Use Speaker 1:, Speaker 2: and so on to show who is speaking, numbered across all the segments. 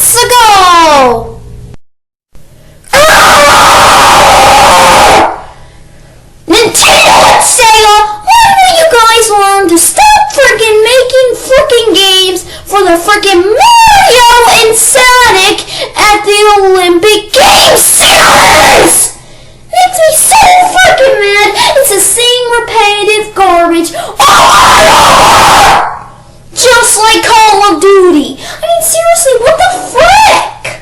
Speaker 1: months ago! Nintendo and Sega, when will you guys learn to stop freaking making freaking games for the freaking Mario and Sonic at the Olympic Games series? Makes me so freaking mad. It's the same repetitive garbage over and over! Just like Call of Duty. I mean, seriously, what the frick?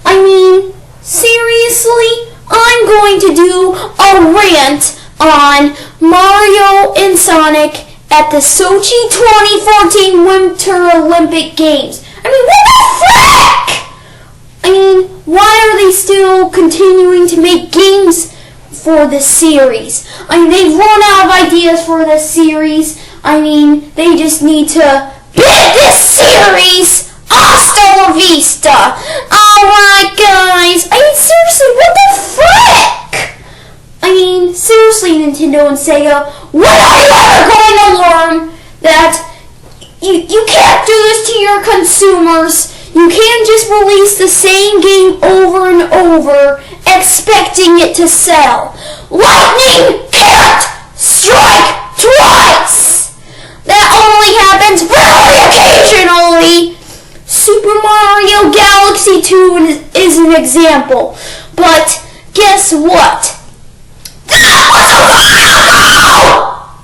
Speaker 1: I mean, seriously, I'm going to do a rant on Mario and Sonic at the Sochi 2014 Winter Olympic Games. I mean, what the frick? I mean, why are they still continuing to make games for this series? I mean, they've run out of ideas for this series. I mean, they just need to beat this series! Hasta la vista! Alright, guys. I mean, seriously, what the frick? I mean, seriously, Nintendo and Sega, when are you ever going to learn that you can't do this to your consumers? You can't just release the same game over and over, expecting it to sell. Lightning can't strike twice! That only happens very occasionally! Super Mario Galaxy 2 is an example. But guess what? That was a while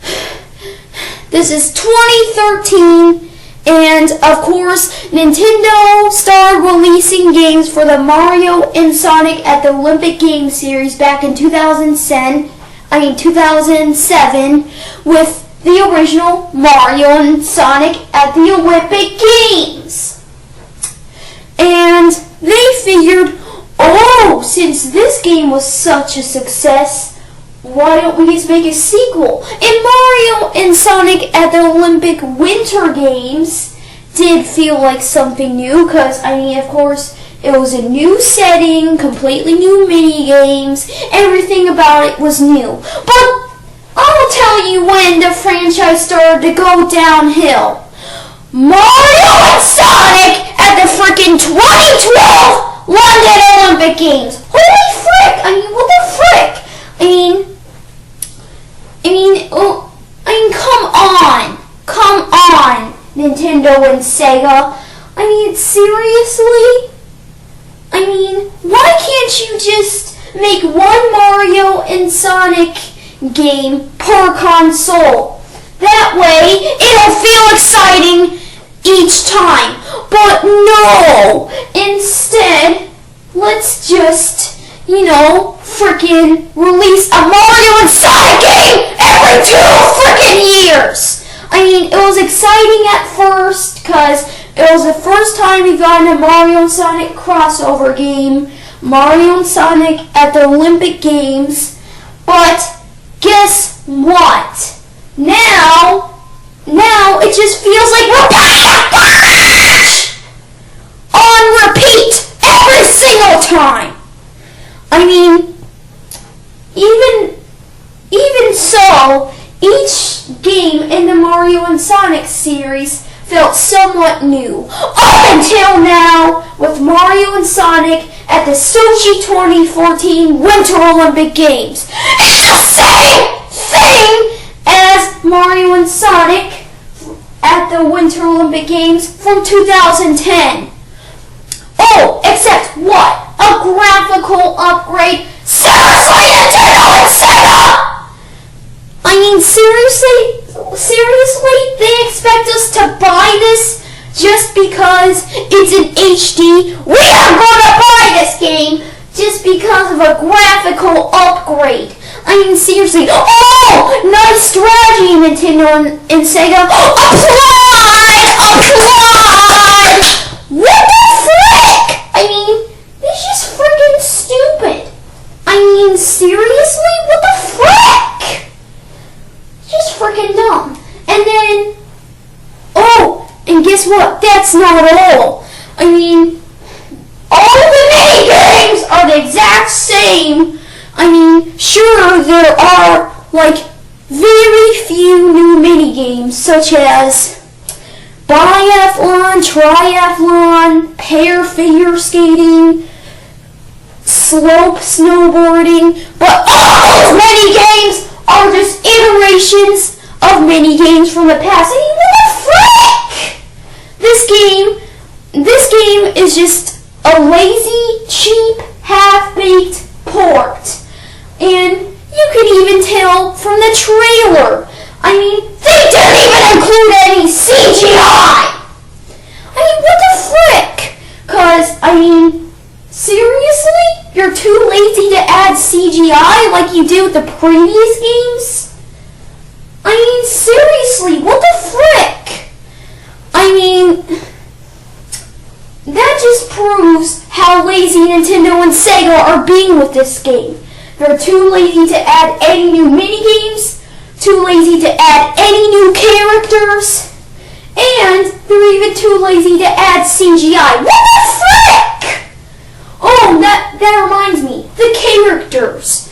Speaker 1: ago! This is 2013, and of course, Nintendo started releasing games for the Mario and Sonic at the Olympic Games series back in 2007 with the original Mario and Sonic at the Olympic Games. And they figured, oh, since this game was such a success, why don't we just make a sequel? And Mario and Sonic at the Olympic Winter Games did feel like something new, because, I mean, of course, it was a new setting, completely new mini-games, everything about it was new. But I'll tell you when the franchise started to go downhill. Mario and Sonic at the freaking 2012 London Olympic Games. Holy frick! I mean, what the frick? Come on, Nintendo and Sega. I mean, seriously? I mean, why can't you just make one Mario and Sonic game per console? That way, it'll feel exciting each time. But no! Instead, let's just, frickin' release a Mario and Sonic game every 2 frickin' years! I mean, it was exciting at first, because it was the first time we got a Mario and Sonic crossover game, Mario and Sonic at the Olympic Games, but guess what? Now it just feels like repetitive on repeat every single time. I mean, even so, each game in the Mario and Sonic series felt somewhat new. Up until now, with Mario and Sonic at the Sochi 2014 Winter Olympic Games. It's the same thing as Mario and Sonic at the Winter Olympic Games from 2010. Oh, except what? A graphical upgrade? Seriously, Nintendo and Sega! I mean, seriously, they expect us to buy this just because it's in HD? We are gonna buy this game just because of a graphical upgrade. I mean, seriously. Oh, nice strategy, Nintendo and Sega. Applaud! What the frick? I mean, it's just freaking stupid. I mean, seriously? What the frick? Just freaking dumb. And then, and guess what? That's not all. I mean, all the mini games are the exact same. I mean, sure, there are, very few new mini games, such as biathlon, triathlon, pair figure skating, slope snowboarding, but all those mini games are just iterations of mini games from the past. I mean, what the frick? This game is just a lazy, cheap, half-baked port. And you can even tell from the trailer. I mean, they didn't even include any CGI! I mean, what the frick? 'Cause, I mean, seriously? You're too lazy to add CGI like you did with the previous games? I mean, seriously, what the frick? I mean, that just proves how lazy Nintendo and Sega are being with this game. They're too lazy to add any new minigames, too lazy to add any new characters, and they're even too lazy to add CGI. What the frick? Oh, that reminds me, the characters.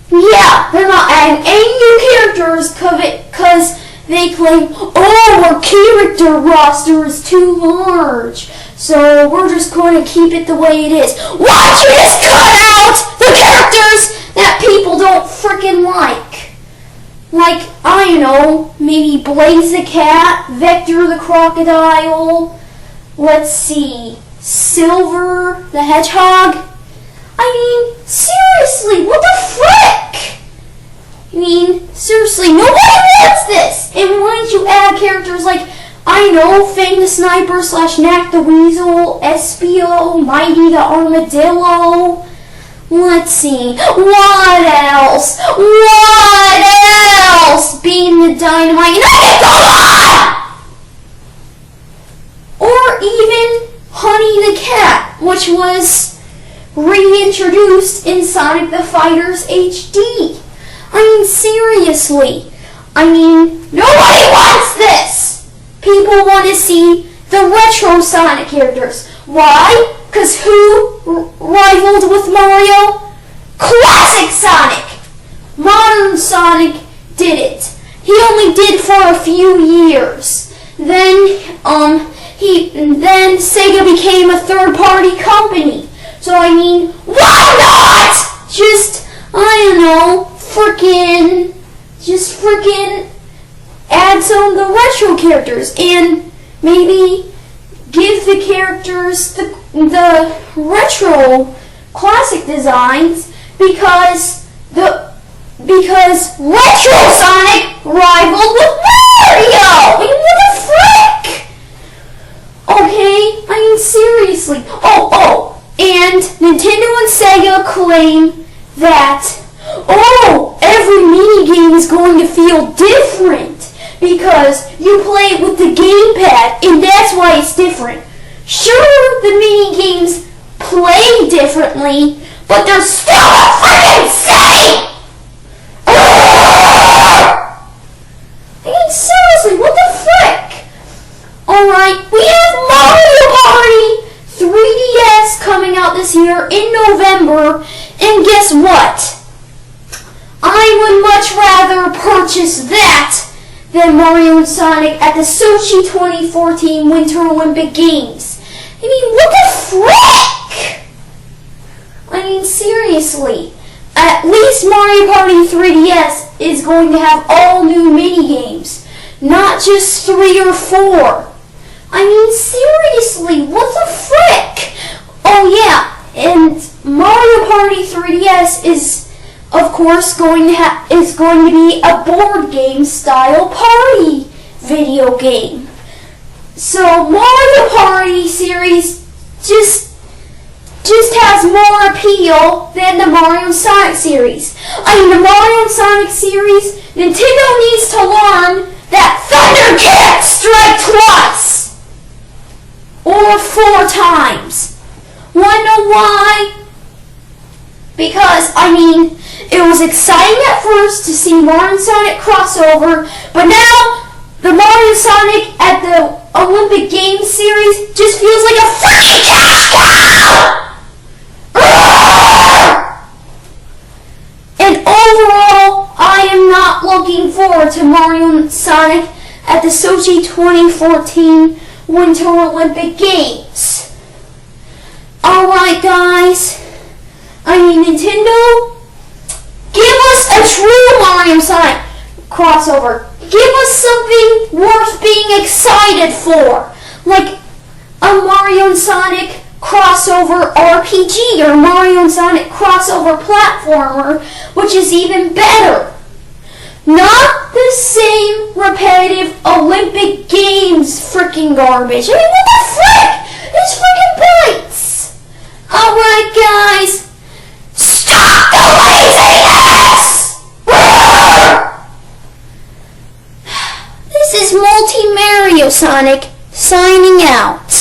Speaker 1: Yeah, they're not adding any new characters because they claim, oh, our character roster is too large, so we're just going to keep it the way it is. Why don't you just cut out the characters that people don't frickin' like? Like, I know, maybe Blaze the Cat, Vector the Crocodile, let's see, Silver the Hedgehog. I mean, seriously, what the frick? I mean, seriously, nobody wants this! And why don't you add characters like, I know, Fang the Sniper / Knack the Weasel, Espio, Mighty the Armadillo. Let's see, what else? What else? Beam the Dynamite, and or even Honey the Cat, which was reintroduced in Sonic the Fighters HD. I mean, seriously. I mean, nobody wants this! People want to see the retro Sonic characters. Why? Because who rivaled with Mario? Classic Sonic! Modern Sonic did it. He only did for a few years. Then Sega became a third-party company. So I mean, why not just, I don't know, frickin' add some of the retro characters and maybe give the characters the retro classic designs because retro Sonic rivaled with Mario! I mean, what the frick? Okay, I mean, seriously. And Nintendo and Sega claim that, every minigame is going to feel different because you play it with the gamepad, and that's why it's different. Sure, the minigames play differently, but they're still the freaking same! I mean, seriously, what the frick? Alright, we have Mario Party 3DS coming out this year in November, and guess what? I would much rather purchase that than Mario and Sonic at the Sochi 2014 Winter Olympic Games. I mean, what the frick? I mean, seriously. At least Mario Party 3DS is going to have all new minigames, not just 3 or 4. I mean, seriously, what the frick? Oh yeah, and Mario Party 3DS is, of course, going to be a board game style party video game. So Mario Party series just has more appeal than the Mario and Sonic series. I mean, the Mario and Sonic series, Nintendo needs to learn that Thunder can't strike twice or 4 times. Wanna know why? Because, I mean, it was exciting at first to see Mario and Sonic crossover, but now the Mario and Sonic at the Olympic Games series just feels like a freaking cash cow! And overall, I am not looking forward to Mario and Sonic at the Sochi Sochi 2014 Winter Olympic Games. Alright guys, Nintendo, give us a true Mario Sonic crossover. Give us something worth being excited for, like a Mario and Sonic crossover RPG or Mario and Sonic crossover platformer, which is even better. Not the same repetitive Olympic Games freaking garbage. I mean, what the frick? This freaking bites. Alright guys, stop the laziness! This is Multi Mario Sonic signing out.